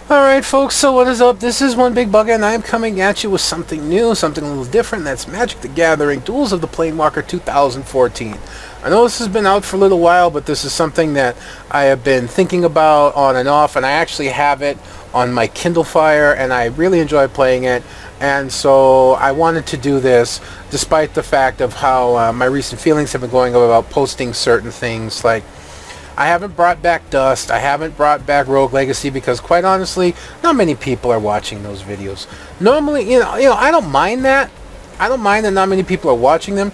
Alright folks, so what is up? This is One Big Bugger and I am coming at you with something new, something a little different. That's Magic the Gathering Duels of the Planewalker 2014. I know this has been out for a little while, but this is something that I have been thinking about on and off, and I actually have it on my Kindle Fire and I really enjoy playing it. And so I wanted to do this despite the fact of how my recent feelings have been going about posting certain things. Like, I haven't brought back Dust. I haven't brought back Rogue Legacy because, quite honestly, not many people are watching those videos. Normally, I don't mind that. I don't mind that not many people are watching them,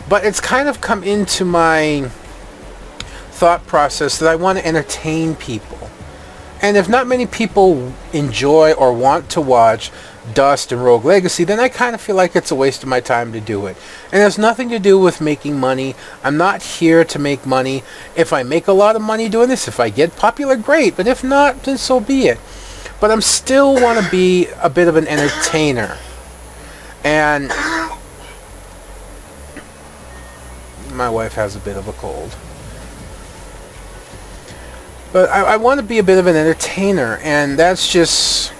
but it's kind of come into my thought process that I want to entertain people. And if not many people enjoy or want to watch Dust and Rogue Legacy, then I kind of feel like it's a waste of my time to do it. And it has nothing to do with making money. I'm not here to make money. If I make a lot of money doing this, if I get popular, great. But if not, then so be it. But I'm still want to be a bit of an entertainer. And my wife has a bit of a cold. But I want to be a bit of an entertainer, and that's just,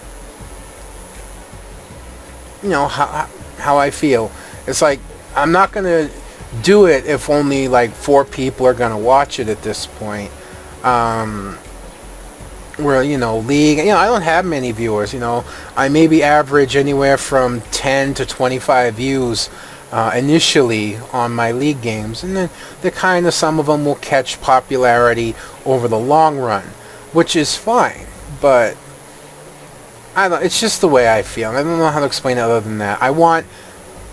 how I feel. It's like, I'm not going to do it if only like 4 people are going to watch it at this point. Where, League, I don't have many viewers, I maybe average anywhere from 10 to 25 views initially on my League games, and then some of them will catch popularity over the long run, which is fine. But I don't, it's just the way I feel. I don't know how to explain it other than that. I want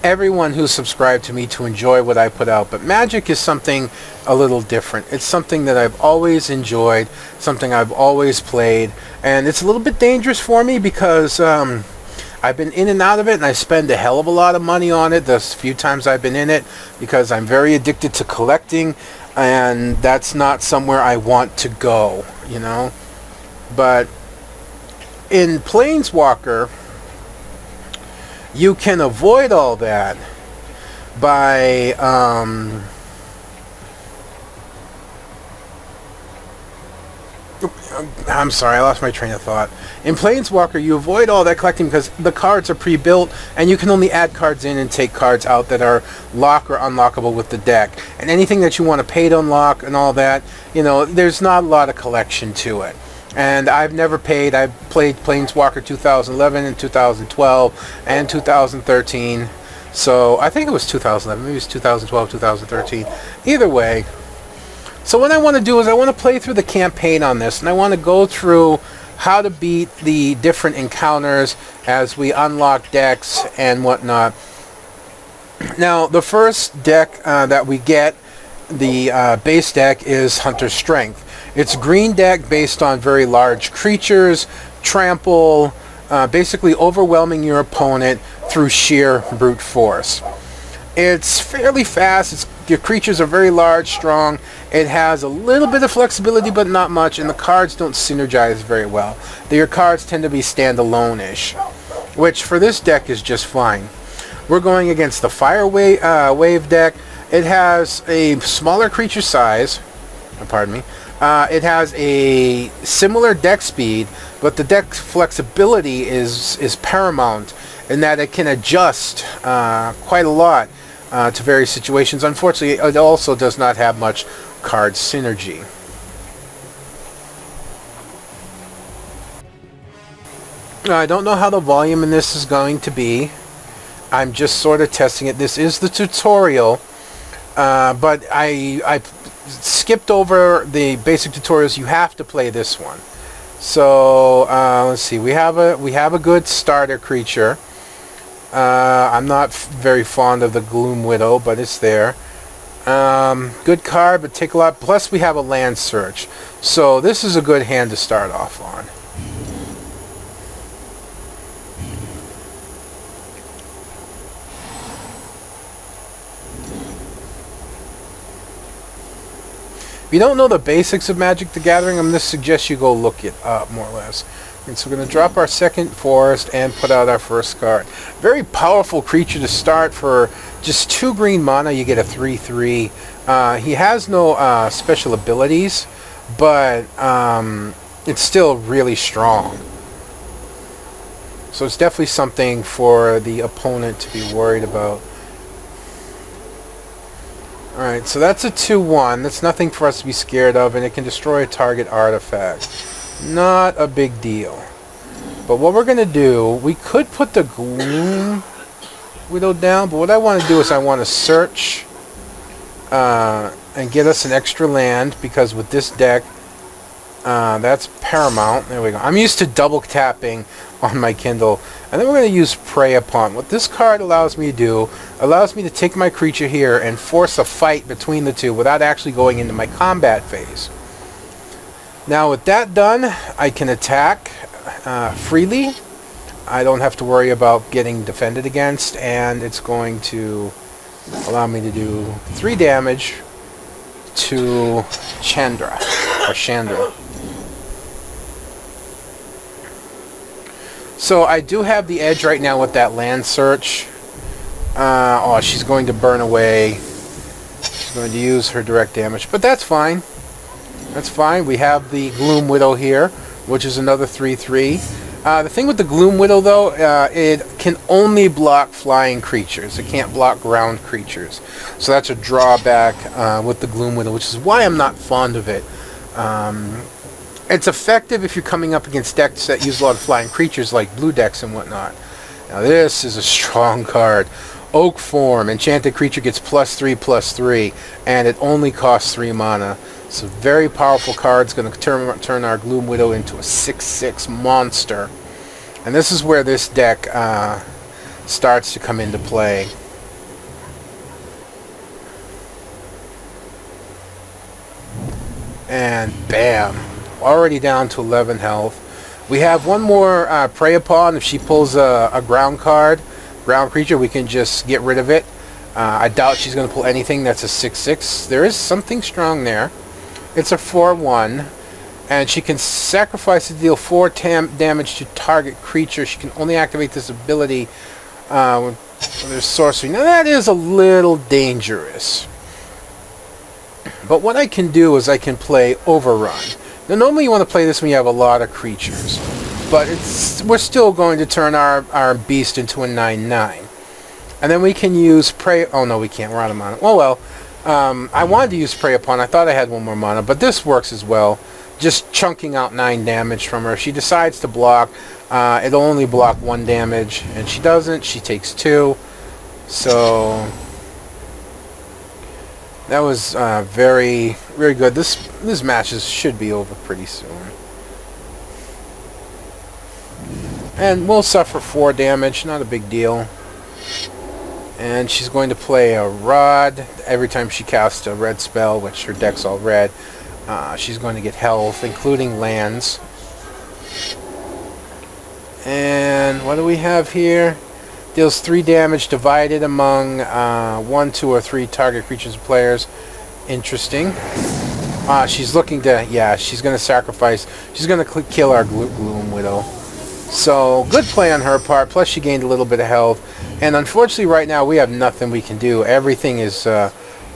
everyone who's subscribed to me to enjoy what I put out, but Magic is something a little different. It's something that I've always enjoyed, something I've always played, and it's a little bit dangerous for me because I've been in and out of it, and I spend a hell of a lot of money on it the few times I've been in it, because I'm very addicted to collecting, and that's not somewhere I want to go, But in Planeswalker, you can avoid all that by I'm sorry, I lost my train of thought. In Planeswalker, you avoid all that collecting because the cards are pre-built, and you can only add cards in and take cards out that are lock or unlockable with the deck. And anything that you want to pay to unlock and all that, there's not a lot of collection to it. And I've never paid. I've played Planeswalker 2011 and 2012 and 2013. So I think it was 2011, maybe it's 2012, 2013. Either way. So what I want to do is I want to play through the campaign on this, and I want to go through how to beat the different encounters as we unlock decks and whatnot. Now, the first deck that we get, the base deck, is Hunter's Strength. It's a green deck based on very large creatures, trample, basically overwhelming your opponent through sheer brute force. It's fairly fast. Your creatures are very large, strong. It has a little bit of flexibility, but not much, and the cards don't synergize very well. Your cards tend to be standalone-ish, which for this deck is just fine. We're going against the Fire Wave deck. It has a smaller creature size. Pardon me. It has a similar deck speed, but the deck flexibility is paramount in that it can adjust quite a lot to various situations. Unfortunately, it also does not have much card synergy. I don't know how the volume in this is going to be. I'm just sort of testing it. This is the tutorial, but I skipped over the basic tutorials. You have to play this one. So let's see. We have a good starter creature. I'm not very fond of the Gloom Widow, but it's there. Good card, but take a lot. Plus, we have a land search. So this is a good hand to start off on. If you don't know the basics of Magic the Gathering, I'm going to suggest you go look it up, more or less. And so we're going to drop our second forest and put out our first card. Very powerful creature to start. For just 2 green mana, you get a 3/3. He has no special abilities, but it's still really strong. So it's definitely something for the opponent to be worried about. Alright, so that's a 2-1. That's nothing for us to be scared of, and it can destroy a target artifact. Not a big deal. But what we're going to do, we could put the Gloom Widow down, but what I want to do is I want to search and get us an extra land, because with this deck, that's paramount. There we go. I'm used to double tapping on my Kindle. And then we're going to use Prey Upon. What this card allows me to do, allows me to take my creature here and force a fight between the two without actually going into my combat phase. Now with that done, I can attack freely. I don't have to worry about getting defended against, and it's going to allow me to do 3 damage to Chandra. So I do have the edge right now with that land search. Oh, she's going to burn away. She's going to use her direct damage, but that's fine. That's fine. We have the Gloom Widow here, which is another 3/3. The thing with the Gloom Widow, though, it can only block flying creatures. It can't block ground creatures. So that's a drawback with the Gloom Widow, which is why I'm not fond of it. It's effective if you're coming up against decks that use a lot of flying creatures, like blue decks and whatnot. Now this is a strong card. Oak Form. Enchanted creature gets +3/+3, and it only costs 3 mana. It's a very powerful card. It's going to turn our Gloom Widow into a 6/6 monster. And this is where this deck starts to come into play. And bam. Already down to 11 health. We have one more Prey Upon. If she pulls a ground card, ground creature, we can just get rid of it. I doubt she's going to pull anything that's a 6/6. There is something strong there. It's a 4/1, and she can sacrifice to deal 4 damage to target creature. She can only activate this ability when there's sorcery. Now that is a little dangerous. But what I can do is I can play Overrun. Now normally you want to play this when you have a lot of creatures, but we're still going to turn our beast into a 9/9. And then we can use Prey... Oh no, we can't. We're out of mana. Oh well. I wanted to use Prey Upon. I thought I had 1 more mana, but this works as well. Just chunking out 9 damage from her. If she decides to block, it'll only block 1 damage, and she doesn't. She takes 2. So that was very, very good. This match should be over pretty soon. And we'll suffer 4 damage. Not a big deal. And she's going to play a Rod. Every time she casts a red spell, which her deck's all red, she's going to get health, including lands. And what do we have here? Deals 3 damage divided among 1, 2, or 3 target creatures or players. Interesting. She's looking to... Yeah, she's going to sacrifice. She's going to kill our Gloom Widow. So, good play on her part. Plus, she gained a little bit of health. And unfortunately, right now, we have nothing we can do. Everything is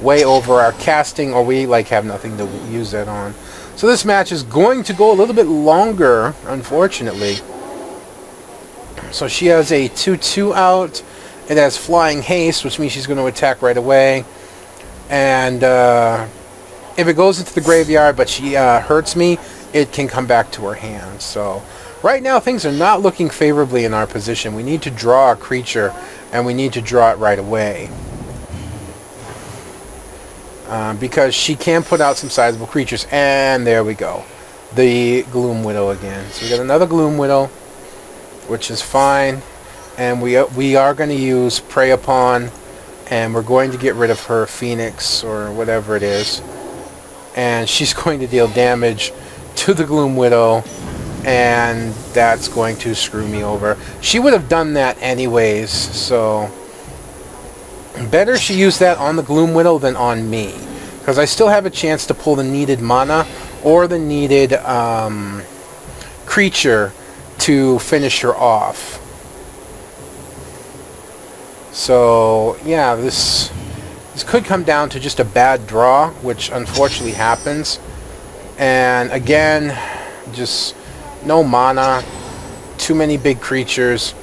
way over our casting, or we have nothing to use that on. So this match is going to go a little bit longer, unfortunately. So she has a 2/2 out. It has Flying Haste, which means she's going to attack right away. And if it goes into the graveyard, but she hurts me, it can come back to her hand. So right now, things are not looking favorably in our position. We need to draw a creature, and we need to draw it right away. Because she can put out some sizable creatures. And there we go. The Gloom Widow again. So we got another Gloom Widow, which is fine. And we are going to use Prey Upon, and we're going to get rid of her Phoenix, or whatever it is. And she's going to deal damage to the Gloom Widow, and that's going to screw me over. She would have done that anyways, so better she use that on the Gloom Widow than on me, because I still have a chance to pull the needed mana or the needed creature to finish her off. So yeah, this could come down to just a bad draw, which unfortunately happens. And again, just no mana, too many big creatures.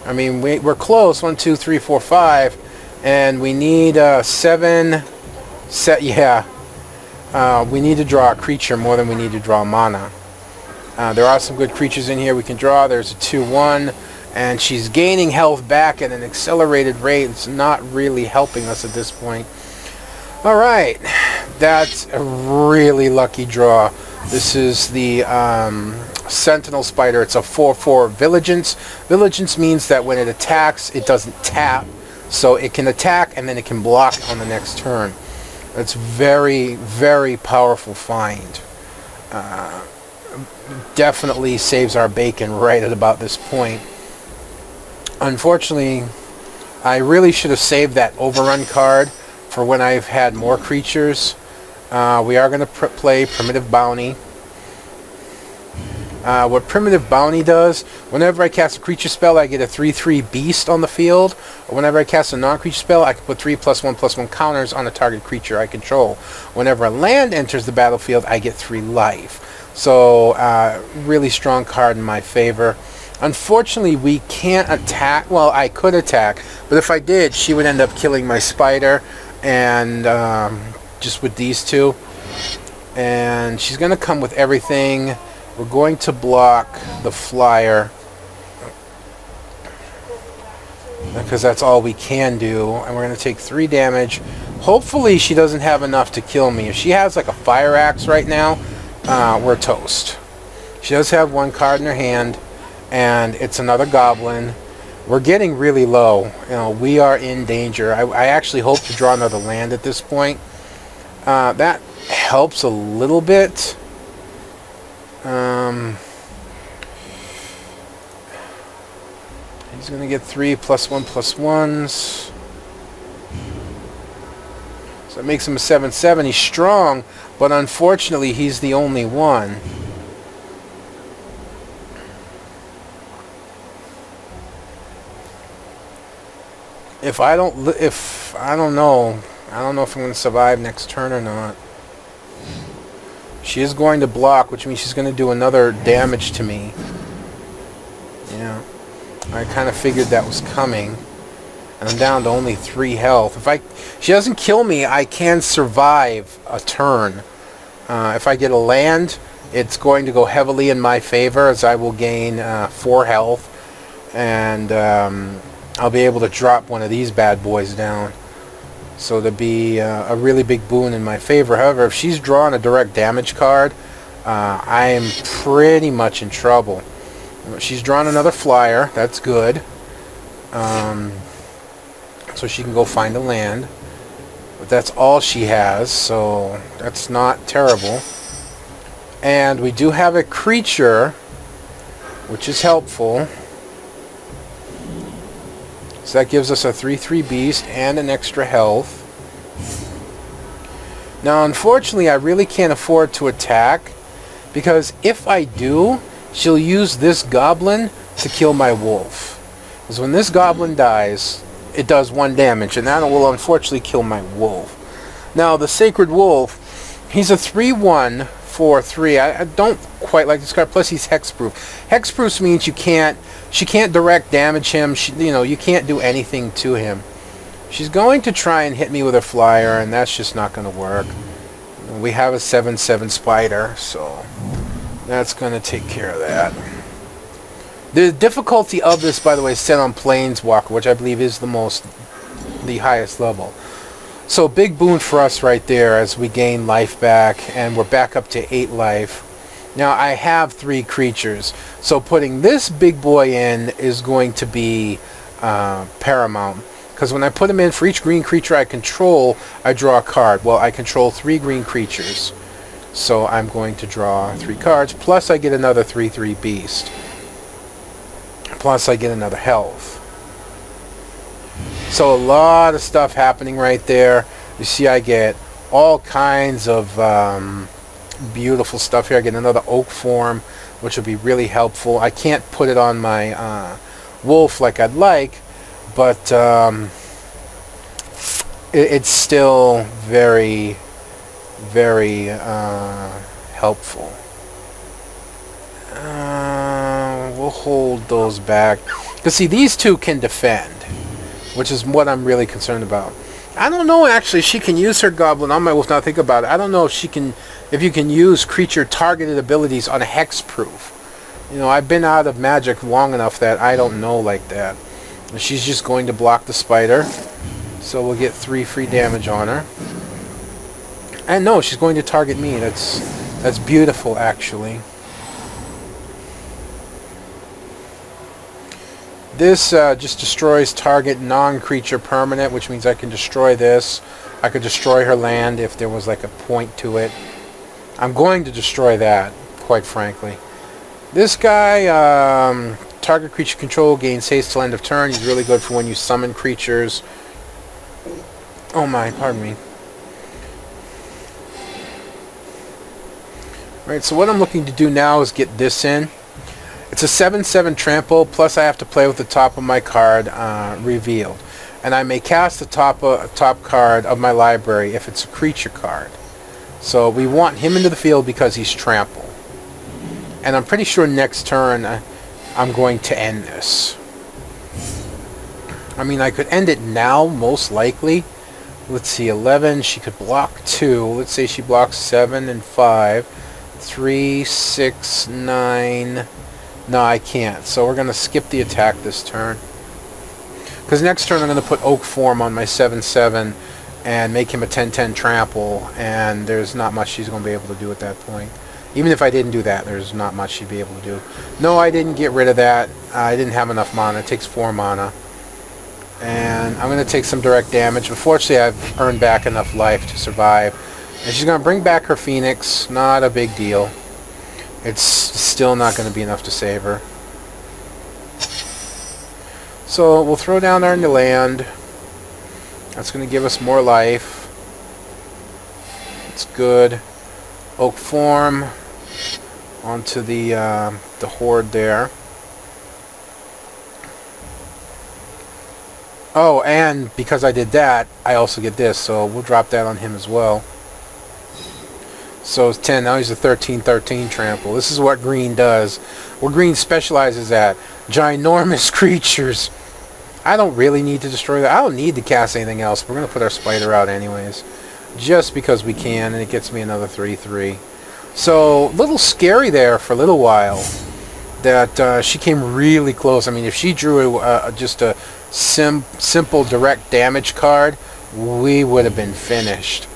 I mean, we're close. 1, 2, 3, 4, 5, and we need 7. Yeah, we need to draw a creature more than we need to draw mana. There are some good creatures in here we can draw. There's a 2/1, and she's gaining health back at an accelerated rate. It's not really helping us at this point. All right, that's a really lucky draw. This is the Sentinel Spider. It's a 4/4 Vigilance. Vigilance means that when it attacks, it doesn't tap, so it can attack and then it can block on the next turn. It's very, very powerful find. Definitely saves our bacon right at about this point. Unfortunately, I really should have saved that Overrun card for when I've had more creatures. We are going to play Primitive Bounty. What Primitive Bounty does, whenever I cast a creature spell, I get a 3/3 beast on the field. Or whenever I cast a non-creature spell, I can put 3+1/+1 counters on a target creature I control. Whenever a land enters the battlefield, I get 3 life. So, really strong card in my favor. Unfortunately, we can't attack. Well, I could attack, but if I did, she would end up killing my spider, and just with these two. And she's going to come with everything. We're going to block the flyer, because that's all we can do, and we're going to take 3 damage. Hopefully she doesn't have enough to kill me. If she has like a fire axe right now, we're toast. She does have 1 card in her hand, and it's another goblin. We're getting really low. You know, we are in danger. I actually hope to draw another land at this point. That helps a little bit. He's going to get 3+1/+1s. So that makes him a 7/7. He's strong, but unfortunately he's the only one. I don't know if I'm going to survive next turn or not. She is going to block, which means she's going to do another damage to me. Yeah, I kind of figured that was coming. And I'm down to only 3 health. If she doesn't kill me, I can survive a turn. If I get a land, it's going to go heavily in my favor, as I will gain 4 health. And I'll be able to drop one of these bad boys down. So to be a really big boon in my favor. However, if she's drawn a direct damage card, I am pretty much in trouble. She's drawn another flyer. That's good. So she can go find a land. But that's all she has, so that's not terrible. And we do have a creature, which is helpful. So that gives us a 3/3 beast and an extra health. Now, unfortunately, I really can't afford to attack, because if I do, she'll use this goblin to kill my wolf. Because when this goblin dies, it does 1 damage, and that will unfortunately kill my wolf. Now, the Sacred Wolf, he's a 3/1 for 3. I don't quite like this card. Plus, he's hexproof. Hexproof means she can't direct damage him. You can't do anything to him. She's going to try and hit me with a flyer, and that's just not going to work. We have a 7/7 spider, so that's going to take care of that. The difficulty of this, by the way, is set on Planeswalker, which I believe is the highest level. So big boon for us right there as we gain life back, and we're back up to 8 life. Now I have 3 creatures, so putting this big boy in is going to be paramount. Because when I put him in, for each green creature I control, I draw a card. Well, I control 3 green creatures, so I'm going to draw 3 cards. Plus I get another 3/3 beast. Plus I get another health. So a lot of stuff happening right there. You see, I get all kinds of beautiful stuff here. I get another oak form, which will be really helpful. I can't put it on my wolf like I'd like, but it's still very, very helpful. We'll hold those back, Because see, these two can defend, which is what I'm really concerned about. I don't know, actually. She can use her Goblin on my wolf. Now think about it. I don't know if you can use creature targeted abilities on a hexproof. You know, I've been out of Magic long enough that I don't know like that. And she's just going to block the spider, so we'll get 3 free damage on her. And no, she's going to target me. That's beautiful, actually. This just destroys target non-creature permanent, which means I can destroy this. I could destroy her land if there was like a point to it. I'm going to destroy that, quite frankly. This guy, target creature control gains haste till end of turn. He's really good for when you summon creatures. Oh my, pardon me. Alright, so what I'm looking to do now is get this in. It's a 7/7 trample, plus I have to play with the top of my card revealed. And I may cast the top card of my library if it's a creature card. So we want him into the field because he's trample. And I'm pretty sure next turn I'm going to end this. I mean, I could end it now, most likely. Let's see, 11, she could block 2. Let's say she blocks 7 and 5. 3, 6, 9... No, I can't. So we're going to skip the attack this turn. Because next turn I'm going to put Oak Form on my 7/7 and make him a 10/10 trample, and there's not much she's going to be able to do at that point. Even if I didn't do that, there's not much she'd be able to do. No, I didn't get rid of that. I didn't have enough mana. It takes 4 mana. And I'm going to take some direct damage. Unfortunately, I've earned back enough life to survive. And she's going to bring back her Phoenix. Not a big deal. It's still not going to be enough to save her. So we'll throw down our new land. That's going to give us more life. It's good. Oak Form onto the horde there. Oh, and because I did that, I also get this, so we'll drop that on him as well. So it's 10. Now he's a 13/13 trample. This is what green does. What green specializes at. Ginormous creatures. I don't really need to destroy that. I don't need to cast anything else. We're going to put our spider out anyways. Just because we can, and it gets me another 3/3. So, a little scary there for a little while. That she came really close. I mean, if she drew just a simple direct damage card, we would have been finished.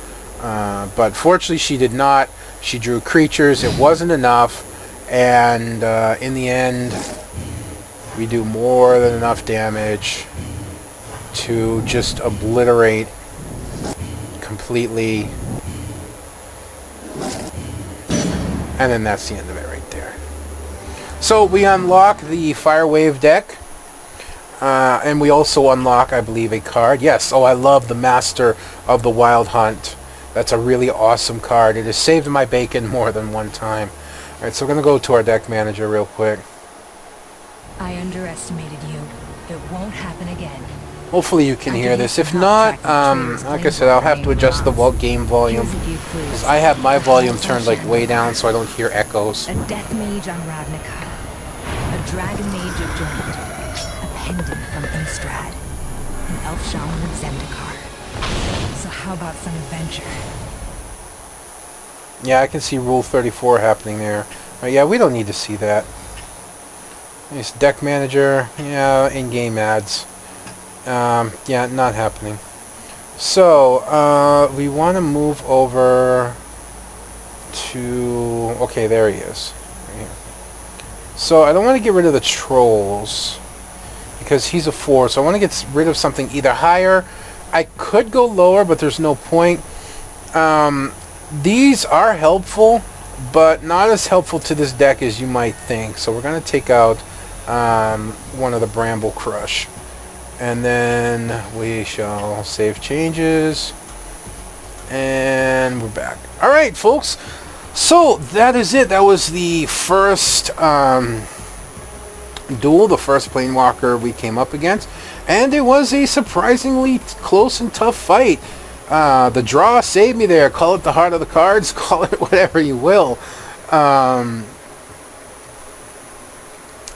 But fortunately she did not. She drew creatures. It wasn't enough. And in the end, we do more than enough damage to just obliterate completely. And then that's the end of it right there. So we unlock the Firewave deck. And we also unlock, I believe, a card. Yes, oh, I love the Master of the Wild Hunt. That's a really awesome card. It has saved my bacon more than one time. Alright, so we're going to go to our deck manager real quick. I underestimated you. It won't happen again. Hopefully you can hear this. If not, like I said, I'll have to adjust the game volume. Because I have my volume turned like way down so I don't hear echoes. A Death Mage on Ravnica. A Dragon Mage of Jormungandr. A Pendant from Innistrad. An Elf Shaman of Zendikar. So how about some adventure? Yeah, I can see Rule 34 happening there. Yeah, we don't need to see that. Nice deck manager. Yeah, in-game ads. Yeah, not happening. So, we want to move over to... Okay, there he is. Right here. So, I don't want to get rid of the trolls. Because he's a 4. So, I want to get rid of something either higher... I could go lower, but there's no point. These are helpful, but not as helpful to this deck as you might think. So we're going to take out one of the Bramble Crush. And then we shall save changes. And we're back. Alright, folks. So that is it. That was the first duel, the first Planewalker we came up against. And it was a surprisingly close and tough fight. The draw saved me there. Call it the heart of the cards. Call it whatever you will.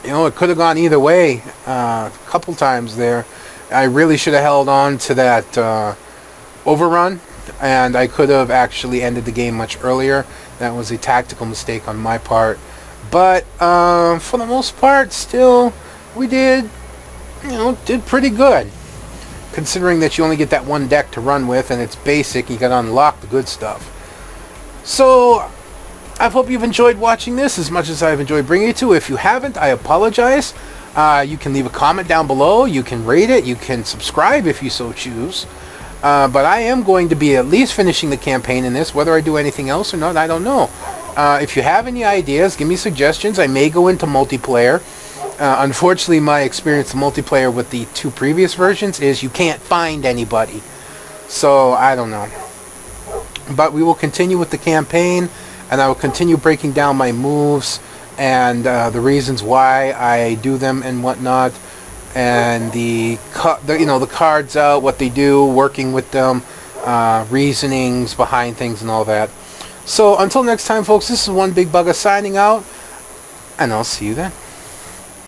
You know, it could have gone either way a couple times there. I really should have held on to that overrun, and I could have actually ended the game much earlier. That was a tactical mistake on my part. But for the most part, still, we did pretty good. Considering that you only get that one deck to run with, and it's basic, you gotta unlock the good stuff. So, I hope you've enjoyed watching this as much as I've enjoyed bringing it to. If you haven't, I apologize. You can leave a comment down below, you can rate it, you can subscribe if you so choose. But I am going to be at least finishing the campaign in this. Whether I do anything else or not, I don't know. If you have any ideas, give me suggestions. I may go into multiplayer. Unfortunately, my experience in multiplayer with the 2 previous versions is you can't find anybody. So, I don't know. But we will continue with the campaign, and I will continue breaking down my moves and the reasons why I do them and whatnot, and the cards out, what they do, working with them, reasonings behind things and all that. So, until next time, folks, this is One Big Bugger signing out, and I'll see you then.